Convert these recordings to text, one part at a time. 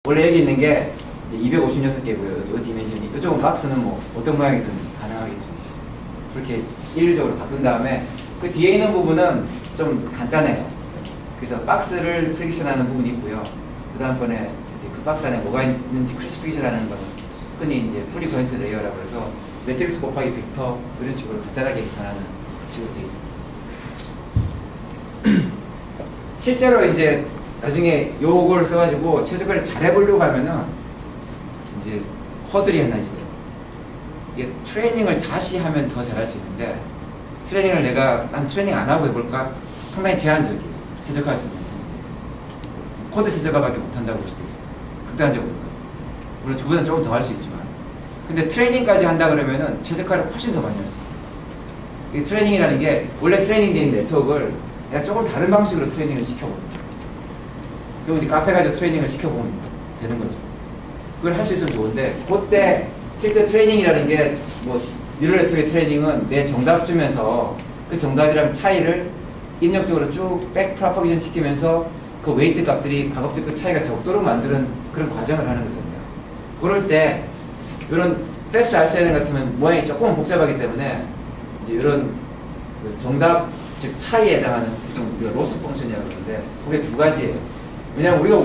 원래 여기 있는 게 256개고요. 이 디멘션이. 이쪽은 박스는 뭐 어떤 모양이든 가능하겠죠. 그렇게 일률적으로 바꾼 다음에 그 뒤에 있는 부분은 좀 간단해요. 그래서 박스를 프릭션하는 부분이 있고요. 그 다음번에 이제 그 박스 안에 뭐가 있는지 클래시피케이션하는 거는 흔히 이제 풀리 포인트 레이어라고 해서 매트릭스 곱하기 벡터 이런 식으로 간단하게 계산하는 식으로 되어 있습니다. 실제로 이제 나중에 요걸 써가지고 최저가를 잘 해보려고 하면은 이제 허들이 하나 있어요. 이게 트레이닝을 다시 하면 더 잘할 수 있는데 트레이닝을 난 트레이닝 안 하고 해볼까? 상당히 제한적이에요. 최저가할 수 있는 코드 최저가밖에 못한다고 볼 수도 있어요. 극단적으로. 물론 저보다는 조금 더 할 수 있지만 근데 트레이닝까지 한다 그러면은 최저가를 훨씬 더 많이 할 수 있어요. 이 트레이닝이라는 게 원래 트레이닝 된 네트워크를 내가 조금 다른 방식으로 트레이닝을 시켜봅니다. 그리고 이제 카페 가서 트레이닝을 시켜보면 되는 거죠. 그걸 할 수 있으면 좋은데 그때 실제 트레이닝이라는 게 뭐 뉴럴 네트워크의 트레이닝은 내 정답 주면서 그 정답이랑 차이를 입력적으로 쭉 백 프로퍼게이션 시키면서 그 웨이트 값들이 가급적 그 차이가 적도록 만드는 그런 과정을 하는 거잖아요. 그럴 때 이런 패스트 RCN 같으면 모양이 조금 복잡하기 때문에 이제 이런 그 정답 즉 차이에 해당하는 우리가 로스 펑션이라고 그러는데 그게 두 가지예요. 왜냐하면 우리가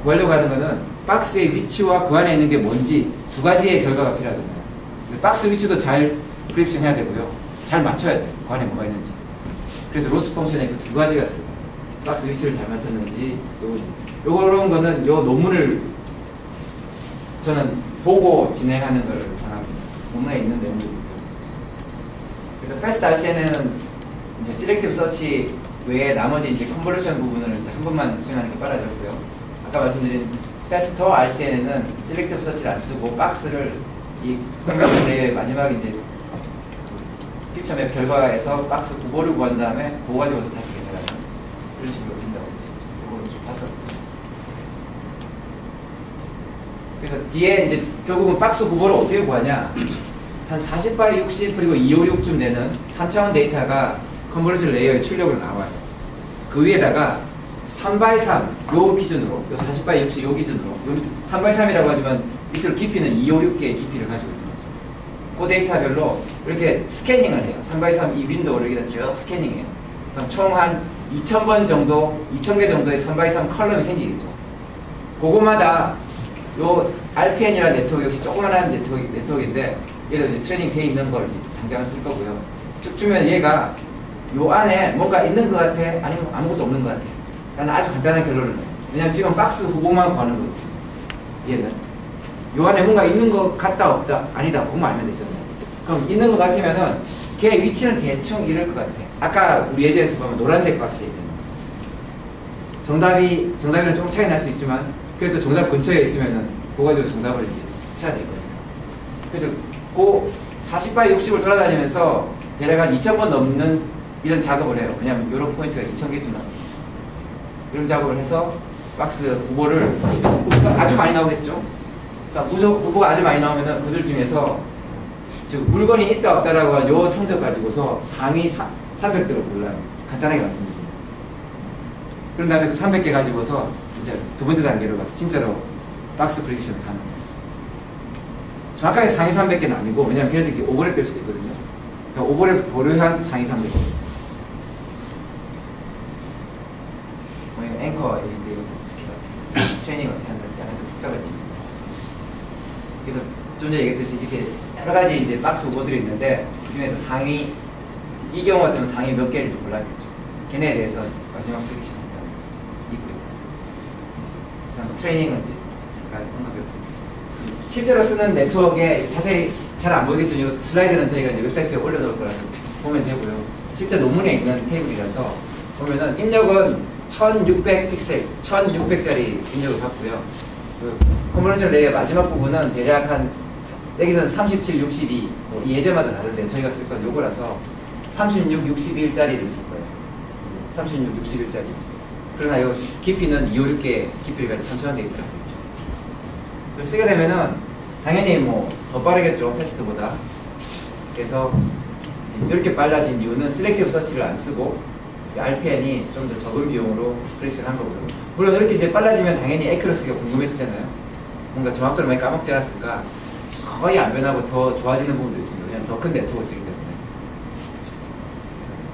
구하려고 하는 거는 박스의 위치와 그 안에 있는 게 뭔지 두 가지의 결과가 필요하잖아요. 박스 위치도 잘 프릭션 해야 되고요. 잘 맞춰야 돼요. 그 안에 뭐가 있는지. 그래서 로스 펑션에 그 두 가지가 들어가요. 박스 위치를 잘 맞췄는지 요런 거는 요 논문을 저는 보고 진행하는 걸 바랍니다. 논문에 있는 내용들이고요. 그래서 패스트 RCN은 이제 셀렉티브 서치 외에 나머지 이제 컨버전 부분을 이제 한 번만 수행하는 게 빨라졌고요. 아까 말씀드린 패스터 RCN에는 셀렉티브 서치를 안 쓰고 박스를 이 컨버전 레이어의 마지막 이제 피처 맵 결과에서 박스 구보를 구한 다음에 그거 가지고서 다시 계산하는 그런 식으로 된다고 했죠. 이거를 좀 봤었거든요. 그래서 뒤에 이제 결국은 박스 구보를 어떻게 구하냐? 한 40x 60 그리고 256쯤 되는 3차원 데이터가 컨버전 레이어의 출력으로 나와요. 그 위에다가 3x3 요 기준으로, 요 40x 60 요 기준으로, 요 3x3이라고 하지만 밑으로 깊이는 256개의 깊이를 가지고 있는 거죠. 그 데이터별로 이렇게 스캐닝을 해요. 3x3 이 윈도우를 여기다 쭉 스캐닝해요. 그럼 총 한 2000번 정도, 2000개 정도의 3x3 컬럼이 생기겠죠. 그거마다 요 RPN이라는 네트워크 역시 조그만한 네트워크인데 얘도 이제 트레이닝 돼 있는 걸 당장은 쓸 거고요. 쭉 주면 얘가 요 안에 뭔가 있는 것 같아? 아니면 아무것도 없는 것 같아? 라는 아주 간단한 결론을 내요. 왜냐면 지금 박스 후보만 구하는 거거든요. 얘는. 요 안에 뭔가 있는 것 같다, 없다? 아니다. 그것만 알면 되잖아요. 그럼 있는 것 같으면은 걔 위치는 대충 이럴 것 같아. 아까 우리 예제에서 보면 노란색 박스에 있는 정답이랑 조금 차이 날 수 있지만 그래도 정답 근처에 있으면은 그거 가지고 정답을 이제 찾아야 되거든요. 그래서 그 40x 60을 돌아다니면서 대략 한 2000번 넘는 이런 작업을 해요. 왜냐면 이런 포인트가 2000개쯤 나와요. 이런 작업을 해서 박스 후보를 아주 많이 나오겠죠. 그러니까 후보가 아주 많이 나오면은 그들 중에서 즉 물건이 있다 없다라고 한 요 성적 가지고서 상위 300개를 골라요. 간단하게 말씀드립니다. 그런 다음에 그 300개 가지고서 이제 두 번째 단계로 가서 진짜로 박스 프리딕션을 하는 거예요. 정확하게 상위 300개는 아니고 왜냐면 걔네들이 오버랩 될 수도 있거든요. 그러니까 오버랩 고려한 상위 300개. 앵커 이런 스킬 같은 트레이닝 어떻게 한다는 게 약간 좀 복잡한 얘기입니다. 그래서 좀 전에 얘기했듯이 이렇게 여러 가지 이제 박스 후보들이 있는데 그 중에서 상위 이 경우 같으면 상위 몇 개를 골라야겠죠. 걔네에 대해서 마지막 프리딕션 있고요. 그다음 트레이닝은 이제 잠깐 언급해볼게요. 실제로 쓰는 네트워크에 자세히 잘 안 보이겠지만 이 슬라이드는 저희가 이제 웹사이트에 올려놓을 거라서 보면 되고요. 실제 논문에 있는 테이블이라서 보면은 입력은 1600 픽셀, 1600짜리 입력을 갖고요. 그 컨버전 레이어 마지막 부분은 대략 한 여기서는 37, 62, 이 예제마다 다른데 저희가 쓸 건 요거라서 36, 61짜리를 쓸 거예요. 36, 61짜리. 그러나 이 깊이는 256개 깊이가 천천히 되어 있더라고요. 그걸 쓰게 되면은 당연히 뭐 더 빠르겠죠, 패스트보다. 그래서 이렇게 빨라진 이유는 셀렉티브 서치를 안 쓰고 RPN이 좀 더 적은 비용으로 프렉션한 거고요. 물론 이렇게 이제 빨라지면 당연히 에큐러시가 궁금해지잖아요. 뭔가 정확도를 많이 까먹지 않았을까? 거의 안 변하고 더 좋아지는 부분도 있습니다. 그냥 더 큰 네트워크를 쓰기 때문에.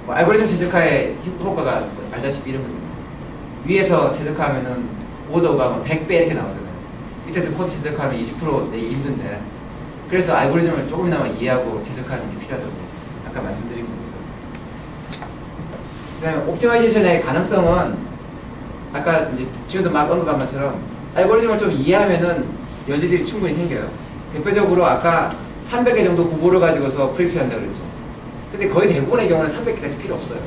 뭐 알고리즘 최적화의 효과가 뭐 알다시피 이런 거죠. 위에서 최적화하면은 오더가 뭐 100배 이렇게 나오잖아요. 밑에서 코드 최적화하면 20% 내기 힘든데, 그래서 알고리즘을 조금이나마 이해하고 최적화하는 게 필요하다고 아까 말씀드린 겁니다. 그 다음에 옵티마이제이션의 가능성은 아까 이제 지금도 막 언급한 것처럼 알고리즘을 좀 이해하면은 여지들이 충분히 생겨요. 대표적으로 아까 300개 정도 구보를 가지고서 프렉션 한다고 그랬죠. 근데 거의 대부분의 경우는 300개까지 필요 없어요.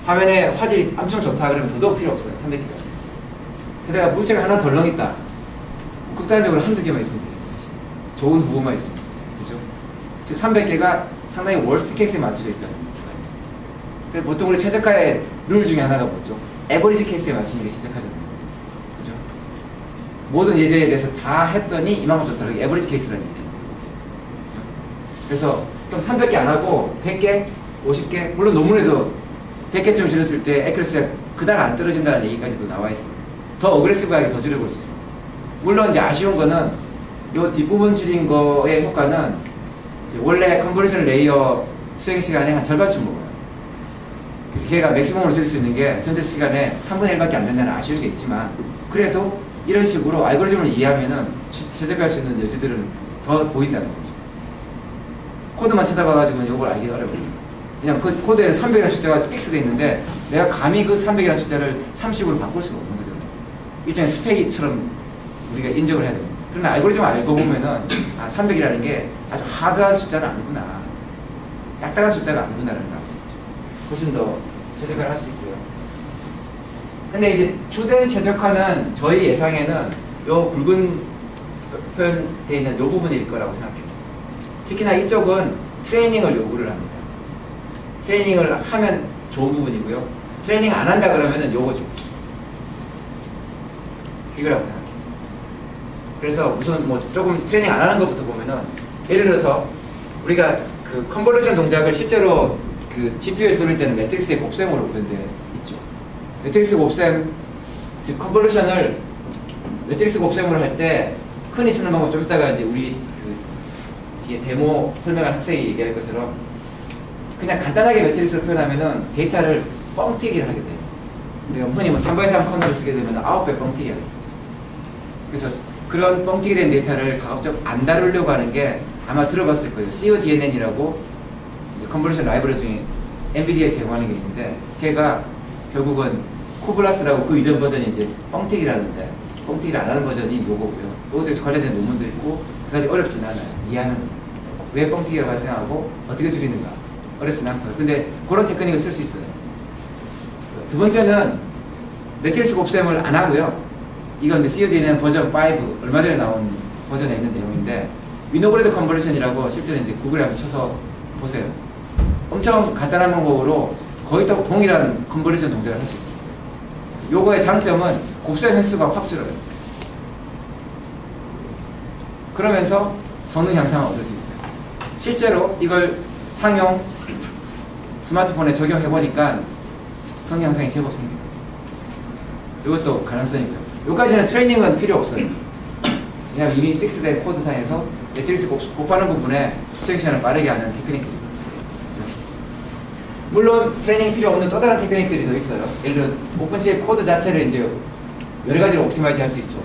화면에 화질이 엄청 좋다 그러면 더더욱 필요 없어요. 300개까지. 게다가 물체가 하나 덜렁 있다. 극단적으로 한두 개만 있으면 되겠죠. 사실. 좋은 후보만 있으면. 그죠? 즉 300개가 상당히 월스트 케이스에 맞춰져 있다. 보통 우리 최적화의 룰 중에 하나가 뭐죠? 에버리지 케이스에 맞추는 게 최적화잖아요. 그죠? 모든 예제에 대해서 다 했더니 이만큼 좋다. 그게 에버리지 케이스라는 얘기예요. 그죠? 그래서 그럼 300개 안 하고 100개, 50개, 물론 논문에도 100개쯤 줄였을 때 에큐러시가 그다가 안 떨어진다는 얘기까지도 나와 있습니다. 더 어그레시브하게 더 줄여볼 수 있어요. 물론 이제 아쉬운 거는 이 뒷부분 줄인 거의 효과는 이제 원래 컨버전 레이어 수행 시간의 한 절반쯤 먹어요. 그래서 걔가 맥시멈으로 줄일 수 있는 게 전체 시간에 3분의 1밖에 안 된다는 아쉬운 게 있지만, 그래도 이런 식으로 알고리즘을 이해하면은 최적화할 수 있는 여지들은 더 보인다는 거죠. 코드만 찾아봐가지고 이걸 알기 어려워요. 그냥 그 코드에 300이라는 숫자가 픽스되어 있는데 내가 감히 그 300이라는 숫자를 30으로 바꿀 수가 없는 거잖아요. 일종의 스펙이처럼 우리가 인정을 해야 됩니다. 그러나 알고리즘을 알고 보면은 아, 300이라는 게 아주 하드한 숫자는 아니구나, 딱딱한 숫자가 아니구나라는 걸 알 수 있죠. 훨씬 더 최적화를 할 수 있고요. 근데 이제 주된 최적화는 저희 예상에는 요 붉은 표현되어 있는 요 부분일 거라고 생각해요. 특히나 이쪽은 트레이닝을 요구를 합니다. 트레이닝을 하면 좋은 부분이고요. 트레이닝 안 한다 그러면은 요거죠. 이거라고 생각해요. 그래서 우선 뭐 조금 트레이닝 안 하는 것부터 보면은, 예를 들어서 우리가 그 컨버전 동작을 실제로 그 GPU에서 돌릴 때는 매트릭스의 곱셈으로 표현되어 있죠. 매트릭스 곱셈, 즉 컨버전을 매트릭스 곱셈으로 할 때 흔히 쓰는 방법, 좀 이따가 이제 우리 그 뒤에 데모 설명할 학생이 얘기할 것처럼 그냥 간단하게 매트릭스로 표현하면은 데이터를 뻥튀기를 하게 돼요. 우리가 흔히 뭐 3x3 커널을 쓰게 되면 9배 뻥튀기 하게 돼요. 그래서 그런 뻥튀기 된 데이터를 가급적 안 다루려고 하는 게 아마 들어봤을 거예요. CODNN이라고 컨버전 라이브러리 중에 엔비디아에 제공하는 게 있는데, 걔가 결국은 쿠블라스라고 그 이전 버전이 이제 뻥튀기라는데, 뻥튀기를 안 하는 버전이 요거고요. 요것도 관련된 논문도 있고 그다지 어렵진 않아요. 이해하는 겁니다. 왜 뻥튀기가 발생하고 어떻게 줄이는가 어렵진 않고요. 근데 그런 테크닉을 쓸 수 있어요. 두 번째는 매트릭스 곱셈을 안 하고요. 이건 이제 COD는 버전 5 얼마 전에 나온 버전에 있는 내용인데, 위노그레드 컨버전이라고 실제로 이제 구글에 한번 쳐서 보세요. 엄청 간단한 방법으로 거의 또 동일한 컨버전 동작을 할 수 있습니다. 요거의 장점은 곱셈 횟수가 확 줄어요. 그러면서 성능 향상을 얻을 수 있어요. 실제로 이걸 상용 스마트폰에 적용해보니까 성능 향상이 제법 생겨요. 이것도 가능성이 있고요. 여기까지는 트레이닝은 필요 없어요. 왜냐하면 이미 픽스된 코드상에서 매트릭스 곱하는 부분에 수행 시간을 빠르게 하는 테크닉입니다. 물론 트레이닝 필요 없는 또 다른 테크닉들이 더 있어요. 예를 들어 오픈C의 코드 자체를 이제 여러 가지로 옵티마이즈 할 수 있죠.